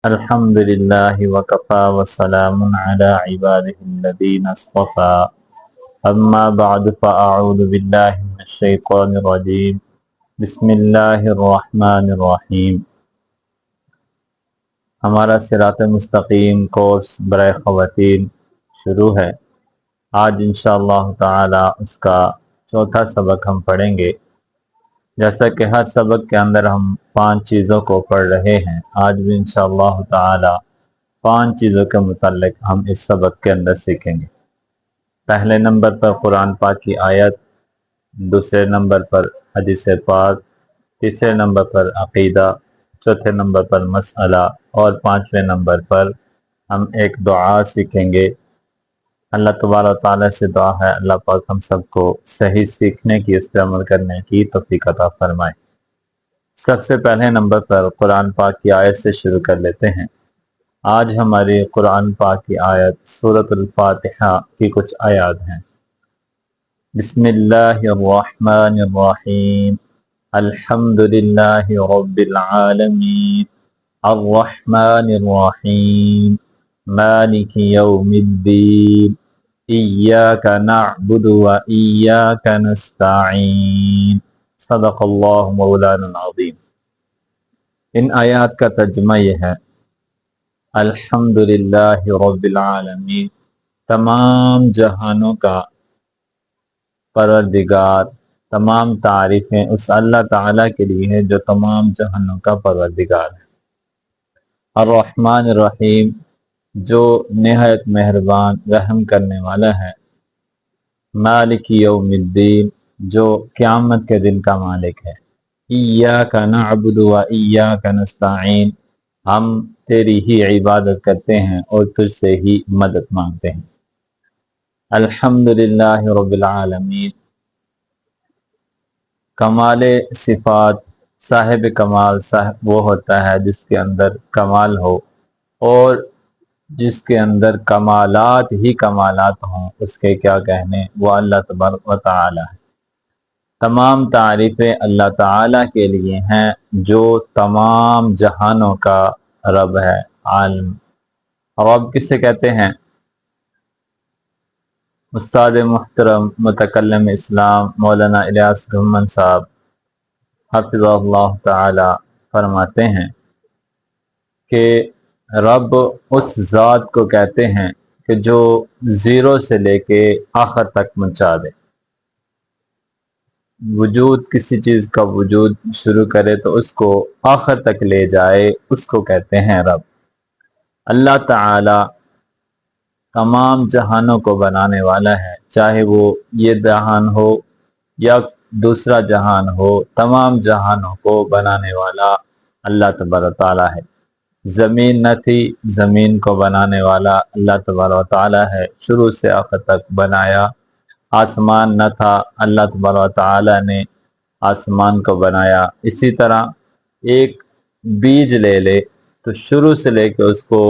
الحمد لله وكفى وسلام على عباده الذين اصطفى أما بعد فأعوذ بالله من الشيطان الرجيم بسم الله الرحمن الرحیم۔ ہمارا صراط مستقیم کورس برائے خواتین شروع ہے۔ آج انشاءاللہ تعالی اس کا چوتھا سبق ہم پڑھیں گے۔ جیسا کہ ہر سبق کے اندر ہم 5 چیزوں کو پڑھ رہے ہیں، آج بھی انشاءاللہ تعالی 5 چیزوں کے متعلق ہم اس سبق کے اندر سیکھیں گے۔ پہلے نمبر پر قرآن پاک کی آیت، دوسرے نمبر پر حدیث پاک، تیسرے نمبر پر عقیدہ، چوتھے نمبر پر مسئلہ اور 5ویں نمبر پر ہم ایک دعا سیکھیں گے۔ اللہ تبارک و تعالیٰ سے دعا ہے اللہ پاک ہم سب کو صحیح سیکھنے کی، اس پر عمل کرنے کی توفیق عطا فرمائے۔ سب سے پہلے نمبر پر قرآن پاک کی آیت سے شروع کر لیتے ہیں۔ آج ہماری قرآن پاک کی آیت سورۃ الفاتحہ کی کچھ آیات ہیں۔ بسم اللہ الرحمن الرحیم، الحمد للہ رب العالمین، الرحمن الرحیم، مالک یوم الدین، ایاک نعبد و ایاک نستعین، صدق اللہ مولانا العظیم۔ ان آیات کا ترجمہ یہ ہے: الحمدللہ رب العالمین، تمام جہانوں کا پروردگار، تمام تعریفیں اس اللہ تعالیٰ کے لیے ہے جو تمام جہانوں کا پروردگار ہے۔ الرحمن الرحیم، جو نہایت مہربان رحم کرنے والا ہے۔ مالک یوم الدین، جو قیامت کے دن کا مالک ہے۔ ایاک نعبد و ایاک نستعین، ہم تیری ہی عبادت کرتے ہیں اور تجھ سے ہی مدد مانگتے ہیں۔ الحمدللہ رب العالمین، کمال صفات، صاحب کمال وہ ہوتا ہے جس کے اندر کمال ہو، اور جس کے اندر کمالات ہی کمالات ہوں، اس کے کیا کہنے، وہ اللہ تبارک و تعالی ہے۔ تمام تعریفیں اللہ تعالیٰ کے لیے ہیں جو تمام جہانوں کا رب ہے، عالم۔ رب کسے کہتے ہیں؟ استاد محترم متکلم اسلام مولانا الیاس گھمن صاحب حفظہ اللہ تعالی فرماتے ہیں کہ رب اس ذات کو کہتے ہیں کہ جو زیرو سے لے کے آخر تک پہنچا دے۔ وجود، کسی چیز کا وجود شروع کرے تو اس کو آخر تک لے جائے، اس کو کہتے ہیں رب۔ اللہ تعالی تمام جہانوں کو بنانے والا ہے، چاہے وہ یہ جہان ہو یا دوسرا جہان ہو، تمام جہانوں کو بنانے والا اللہ تبارک تعالی ہے۔ زمین نہ تھی، زمین کو بنانے والا اللہ تبارک تعالی ہے، شروع سے آخر تک بنایا۔ آسمان نہ تھا، اللہ تبارک تعالی نے آسمان کو بنایا۔ اسی طرح ایک بیج لے لے تو شروع سے لے کے اس کو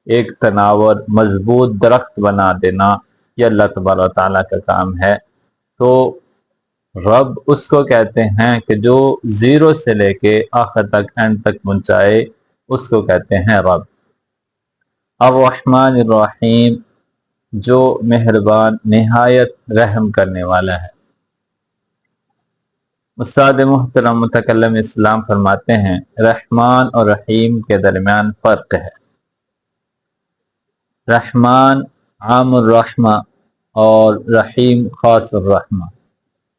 ایک تناور مضبوط درخت بنا دینا، یہ اللہ تبارک تعالیٰ کا کام ہے۔ تو رب اس کو کہتے ہیں کہ جو زیرو سے لے کے آخر تک، اینڈ تک پہنچائے، اس کو کہتے ہیں رب۔ الرحمن الرحیم، جو مہربان نہایت رحم کرنے والا ہے۔ استاد محترم متکلم اسلام فرماتے ہیں رحمان اور رحیم کے درمیان فرق ہے۔ رحمان عام الرحمہ اور رحیم خاص الرحمہ۔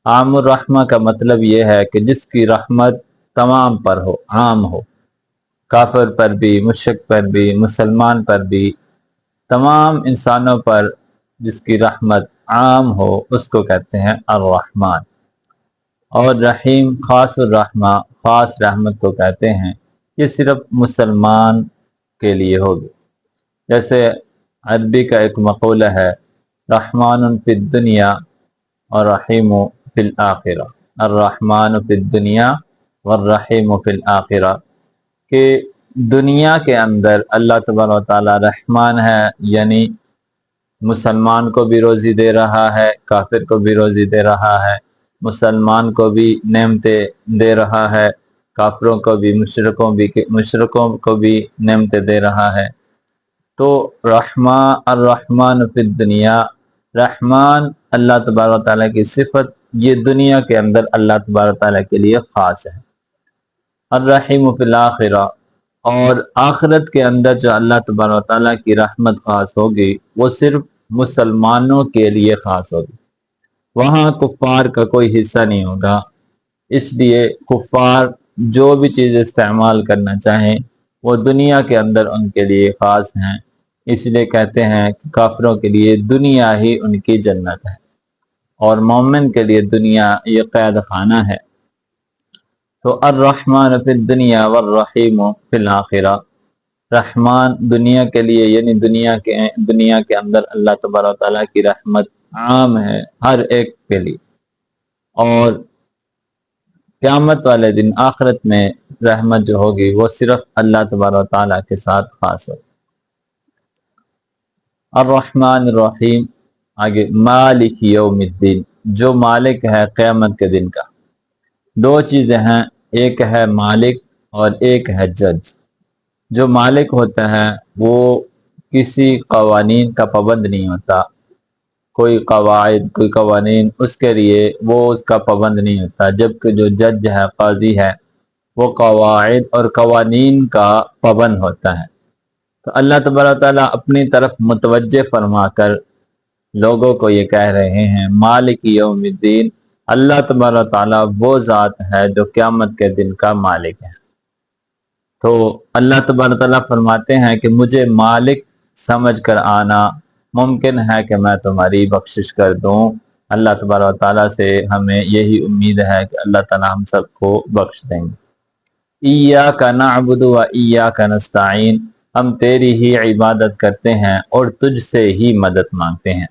عام الرحمہ کا مطلب یہ ہے کہ جس کی رحمت تمام پر ہو، عام ہو، کافر پر بھی، مشرک پر بھی، مسلمان پر بھی، تمام انسانوں پر جس کی رحمت عام ہو، اس کو کہتے ہیں الرحمن۔ اور رحیم خاص الرحمہ، خاص رحمت کو کہتے ہیں، یہ صرف مسلمان کے لیے ہوگی۔ جیسے عربی کا ایک مقولہ ہے رحمان فی الدنیا اور رحیم فی الآخرہ، الرحمن فی الدنیا والرحیم فی الآخرہ، کہ دنیا کے اندر اللہ تبارک و تعالی رحمان ہے، یعنی مسلمان کو بھی روزی دے رہا ہے، کافر کو بھی روزی دے رہا ہے، مسلمان کو بھی نعمتیں دے رہا ہے، کافروں کو بھی مشرکوں کو بھی نعمتیں دے رہا ہے۔ تو الرحمن فی الدنیا، رحمان اللہ تبارک و تعالیٰ کی صفت یہ دنیا کے اندر اللہ تبارک و تعالیٰ کے لیے خاص ہے۔ الرحیم فی الآخرہ، اور آخرت کے اندر جو اللہ تبارک و تعالیٰ کی رحمت خاص ہوگی وہ صرف مسلمانوں کے لیے خاص ہوگی، وہاں کفار کا کوئی حصہ نہیں ہوگا۔ اس لیے کفار جو بھی چیز استعمال کرنا چاہیں وہ دنیا کے اندر ان کے لیے خاص ہیں، اس لیے کہتے ہیں کہ کافروں کے لیے دنیا ہی ان کی جنت ہے اور مومن کے لیے دنیا یہ قید خانہ ہے۔ تو الرحمن فی الدنیا والرحیم فی الآخرہ، رحمان دنیا کے لیے یعنی دنیا کے اندر اللہ تبارک و تعالیٰ کی رحمت عام ہے ہر ایک کے لیے، اور قیامت والے دن آخرت میں رحمت جو ہوگی وہ صرف اللہ تبارک و تعالیٰ کے ساتھ خاص ہوگی۔ الرحمن الرحیم، آگے مالک یوم الدین، جو مالک ہے قیامت کے دن کا۔ دو چیزیں ہیں، ایک ہے مالک اور ایک ہے جج۔ جو مالک ہوتا ہے وہ کسی قوانین کا پابند نہیں ہوتا، کوئی قواعد کوئی قوانین اس کے لیے وہ اس کا پابند نہیں ہوتا، جبکہ جو جج ہے قاضی ہے وہ قواعد اور قوانین کا پابند ہوتا ہے۔ تو اللہ تبارک و تعالیٰ اپنی طرف متوجہ فرما کر لوگوں کو یہ کہہ رہے ہیں مالک یوم الدین، اللہ تبارک و تعالیٰ وہ ذات ہے جو قیامت کے دن کا مالک ہے۔ تو اللہ تبارک و تعالیٰ فرماتے ہیں کہ مجھے مالک سمجھ کر آنا، ممکن ہے کہ میں تمہاری بخشش کر دوں۔ اللہ تبارک و تعالیٰ سے ہمیں یہی امید ہے کہ اللہ تعالیٰ ہم سب کو بخش دیں گے۔ ایاک نعبد و ایاک نستعین، ہم تیری ہی عبادت کرتے ہیں اور تجھ سے ہی مدد مانگتے ہیں۔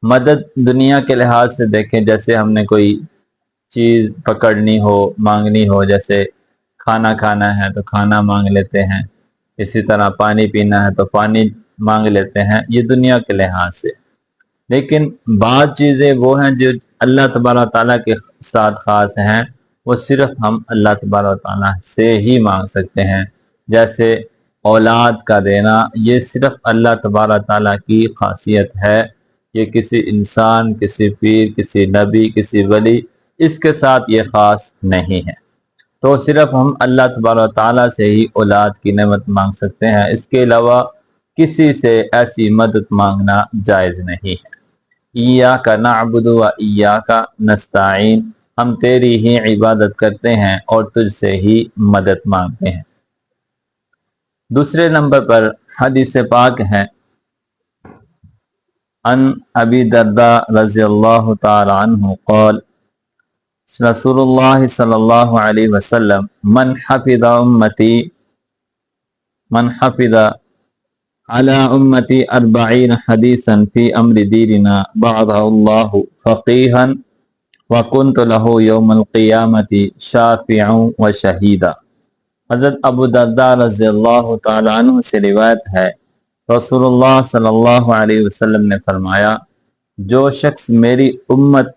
مدد دنیا کے لحاظ سے دیکھیں، جیسے ہم نے کوئی چیز پکڑنی ہو، مانگنی ہو، جیسے کھانا کھانا ہے تو کھانا مانگ لیتے ہیں، اسی طرح پانی پینا ہے تو پانی مانگ لیتے ہیں، یہ دنیا کے لحاظ سے۔ لیکن بعض چیزیں وہ ہیں جو اللہ تبارک تعالیٰ کے ساتھ خاص ہیں، وہ صرف ہم اللہ تبارک تعالیٰ سے ہی مانگ سکتے ہیں، جیسے اولاد کا دینا، یہ صرف اللہ تبارک تعالیٰ کی خاصیت ہے، یہ کسی انسان، کسی پیر، کسی نبی، کسی ولی اس کے ساتھ یہ خاص نہیں ہے۔ تو صرف ہم اللہ تبارک تعالیٰ سے ہی اولاد کی نعمت مانگ سکتے ہیں، اس کے علاوہ کسی سے ایسی مدد مانگنا جائز نہیں ہے۔ ایاک نعبد و ایاک نستعین، ہم تیری ہی عبادت کرتے ہیں اور تجھ سے ہی مدد مانگتے ہیں۔ دوسرے نمبر پر حدیث پاک ہے ان ابی درداء رضی اللہ تعالی عنہ قال رسول اللہ صلی اللہ علیہ وسلم من حفظ على امتی 40 حدیثا فی امر دیننا بعثہ اللہ فقیہا وکنت له یوم القیامت شافعا و شہیدا۔ حضرت ابو درداء رضی اللہ تعالی عنہ سے روایت ہے، رسول اللہ صلی اللہ علیہ وسلم نے فرمایا، جو شخص میری امت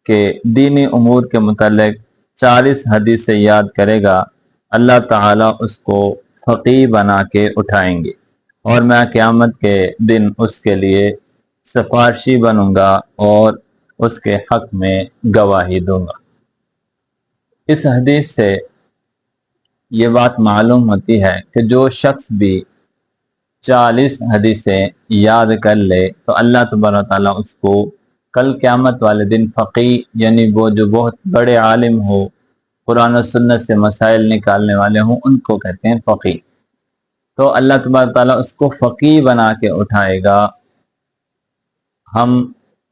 کے دینی امور کے متعلق 40 حدیثیں یاد کرے گا، اللہ تعالیٰ اس کو فقیہ بنا کے اٹھائیں گے اور میں قیامت کے دن اس کے لیے سفارشی بنوں گا اور اس کے حق میں گواہی دوں گا۔ اس حدیث سے یہ بات معلوم ہوتی ہے کہ جو شخص بھی 40 حدیثیں یاد کر لے تو اللہ تبارک تعالیٰ اس کو کل قیامت والے دن فقیہ، یعنی وہ جو بہت بڑے عالم ہو، قرآن و سنت سے مسائل نکالنے والے ہوں، ان کو کہتے ہیں فقیہ۔ تو اللہ تبارک تعالیٰ اس کو فقیہ بنا کے اٹھائے گا۔ ہم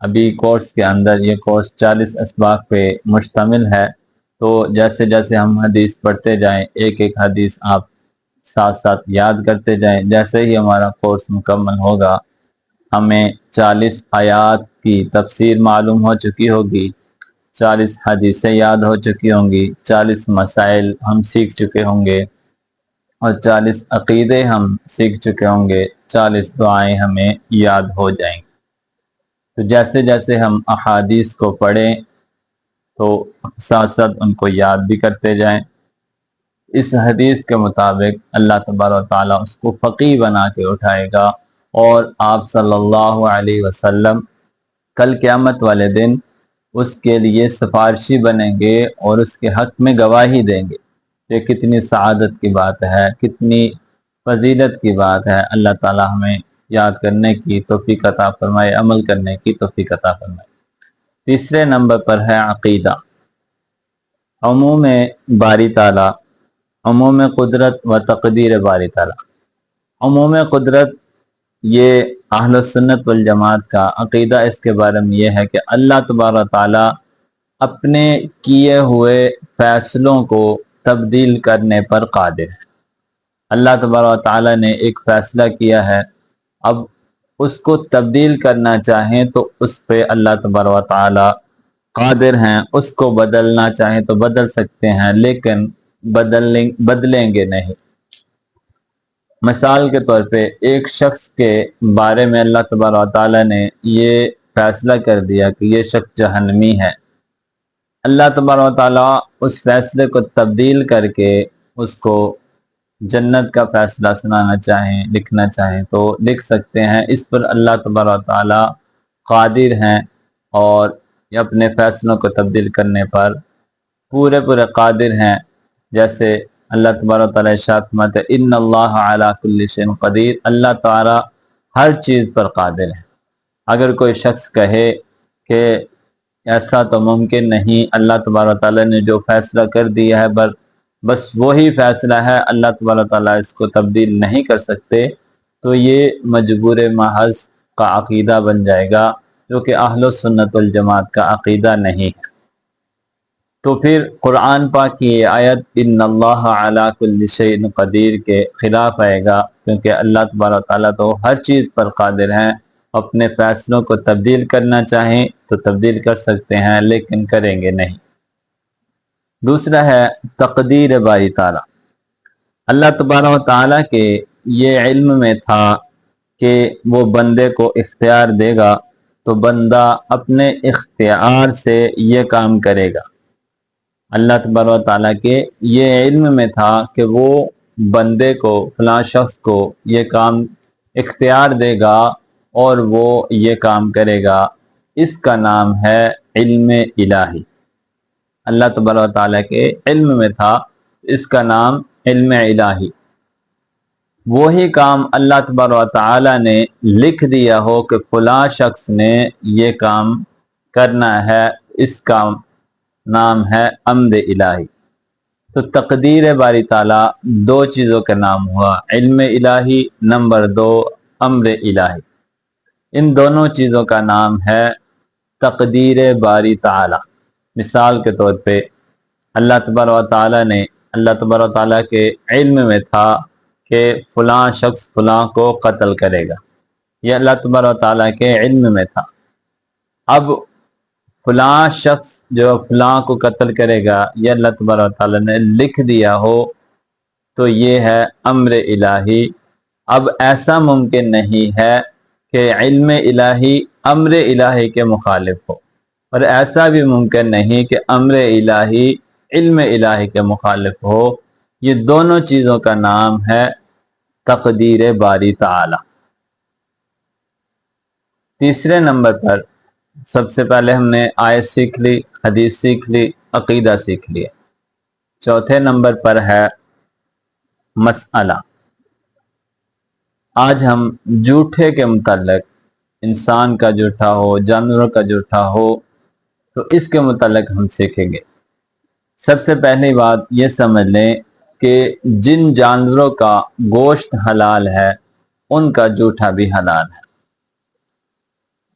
ابھی کورس کے اندر، یہ کورس 40 اسباق پہ مشتمل ہے، تو جیسے جیسے ہم حدیث پڑھتے جائیں، ایک ایک حدیث آپ ساتھ ساتھ یاد کرتے جائیں، جیسے ہی ہمارا کورس مکمل ہوگا ہمیں 40 آیات کی تفسیر معلوم ہو چکی ہوگی، 40 حدیثیں یاد ہو چکی ہوں گی، 40 مسائل ہم سیکھ چکے ہوں گے اور 40 عقیدے ہم سیکھ چکے ہوں گے، 40 دعائیں ہمیں یاد ہو جائیں گی۔ تو جیسے جیسے ہم احادیث کو پڑھیں تو ساتھ ساتھ ان کو یاد بھی کرتے جائیں۔ اس حدیث کے مطابق اللہ تبارک و تعالیٰ اس کو فقیہ بنا کے اٹھائے گا، اور آپ صلی اللہ علیہ وسلم کل قیامت والے دن اس کے لیے سفارشی بنیں گے اور اس کے حق میں گواہی دیں گے۔ یہ کتنی سعادت کی بات ہے، کتنی فضیلت کی بات ہے۔ اللہ تعالیٰ ہمیں یاد کرنے کی توفیق عطا فرمائے، عمل کرنے کی توفیق عطا فرمائے۔ تیسرے نمبر پر ہے عقیدہ، عموم باری تعالیٰ، عموم قدرت و تقدیر باری تعالیٰ۔ عموم قدرت یہ اہل سنت والجماعت کا عقیدہ اس کے بارے میں یہ ہے کہ اللہ تبارک تعالیٰ اپنے کیے ہوئے فیصلوں کو تبدیل کرنے پر قادر ہے۔ اللہ تبارک تعالیٰ نے ایک فیصلہ کیا ہے، اب اس کو تبدیل کرنا چاہیں تو اس پہ اللہ تبارک تعالیٰ قادر ہیں، اس کو بدلنا چاہیں تو بدل سکتے ہیں، لیکن بدلیں گے نہیں۔ مثال کے طور پہ ایک شخص کے بارے میں اللہ تبارک تعالیٰ نے یہ فیصلہ کر دیا کہ یہ شخص جہنمی ہے، اللہ تبارک تعالیٰ اس فیصلے کو تبدیل کر کے اس کو جنت کا فیصلہ سنانا چاہیں، لکھنا چاہیں تو لکھ سکتے ہیں۔ اس پر اللہ تبارک تعالیٰ قادر ہیں، اور یہ اپنے فیصلوں کو تبدیل کرنے پر پورے قادر ہیں۔ جیسے اللہ تبارک تعالیٰ ارشاد فرماتے ہیں ان اللہ علی کل شیء قدیر، اللہ تعالیٰ ہر چیز پر قادر ہے۔ اگر کوئی شخص کہے کہ ایسا تو ممکن نہیں، اللہ تبارک تعالیٰ نے جو فیصلہ کر دیا ہے بس وہی فیصلہ ہے، اللہ تبارک تعالیٰ اس کو تبدیل نہیں کر سکتے، تو یہ مجبور محض کا عقیدہ بن جائے گا، جو کہ اہل سنت والجماعت کا عقیدہ نہیں ہے۔ تو پھر قرآن پاک کی یہ آیت ان اللہ علی کل شیء قدیر کے خلاف آئے گا، کیونکہ اللہ تبارک تعالیٰ تو ہر چیز پر قادر ہیں، اپنے فیصلوں کو تبدیل کرنا چاہیں تو تبدیل کر سکتے ہیں، لیکن کریں گے نہیں۔ دوسرا ہے تقدیر باری تعالیٰ، اللہ تبارک تعالیٰ کے یہ علم میں تھا کہ وہ بندے کو اختیار دے گا، تو بندہ اپنے اختیار سے یہ کام کرے گا۔ اللہ تبارک تعالیٰ کے یہ علم میں تھا کہ وہ بندے کو، فلاں شخص کو یہ کام اختیار دے گا اور وہ یہ کام کرے گا۔ اس کا نام ہے علم الہی۔ اللہ تبارک تعالیٰ کے علم میں تھا، اس کا نام علم الہی۔ وہی کام اللہ تبارک تعالیٰ نے لکھ دیا ہو کہ فلاں شخص نے یہ کام کرنا ہے، اس کا نام ہے امر الہی۔ تو تقدیر باری تعالیٰ دو چیزوں کا نام ہوا، علم الہی، نمبر دو امر الہی۔ ان دونوں چیزوں کا نام ہے تقدیر باری تعالیٰ۔ مثال کے طور پہ اللہ تبارک تعالیٰ کے علم میں تھا کہ فلاں شخص فلاں کو قتل کرے گا، یہ اللہ تبارک تعالیٰ کے علم میں تھا۔ اب فلاں شخص جو فلاں کو قتل کرے گا، یہ اللہ تبارک تعالیٰ نے لکھ دیا ہو، تو یہ ہے امر الہی۔ اب ایسا ممکن نہیں ہے کہ علم الہی امر الہی کے مخالف ہو، اور ایسا بھی ممکن نہیں کہ امر الہی علم الہی کے مخالف ہو۔ یہ دونوں چیزوں کا نام ہے تقدیر باری تعالی۔ تیسرے نمبر پر سب سے پہلے ہم نے آیت سیکھ لی، حدیث سیکھ لی، عقیدہ سیکھ لیا۔ چوتھے نمبر پر ہے مسئلہ۔ آج ہم جھوٹے کے متعلق، انسان کا جھوٹا ہو، جانوروں کا جھوٹا ہو، تو اس کے متعلق ہم سیکھیں گے۔ سب سے پہلی بات یہ سمجھ لیں کہ جن جانوروں کا گوشت حلال ہے، ان کا جھوٹا بھی حلال ہے۔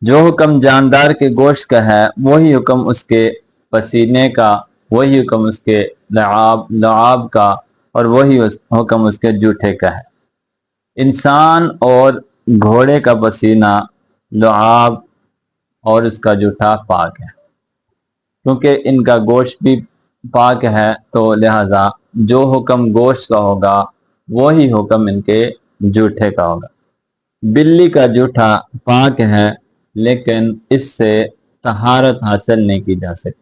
جو حکم جاندار کے گوشت کا ہے، وہی حکم اس کے پسینے کا، وہی حکم اس کے لعاب کا، اور وہی حکم اس کے جھوٹے کا ہے۔ انسان اور گھوڑے کا پسینہ، لعاب اور اس کا جھوٹا پاک ہے، کیونکہ ان کا گوشت بھی پاک ہے، تو لہذا جو حکم گوشت کا ہوگا وہی حکم ان کے جھوٹے کا ہوگا۔ بلی کا جھوٹا پاک ہے، لیکن اس سے طہارت حاصل نہیں کی جا سکتی۔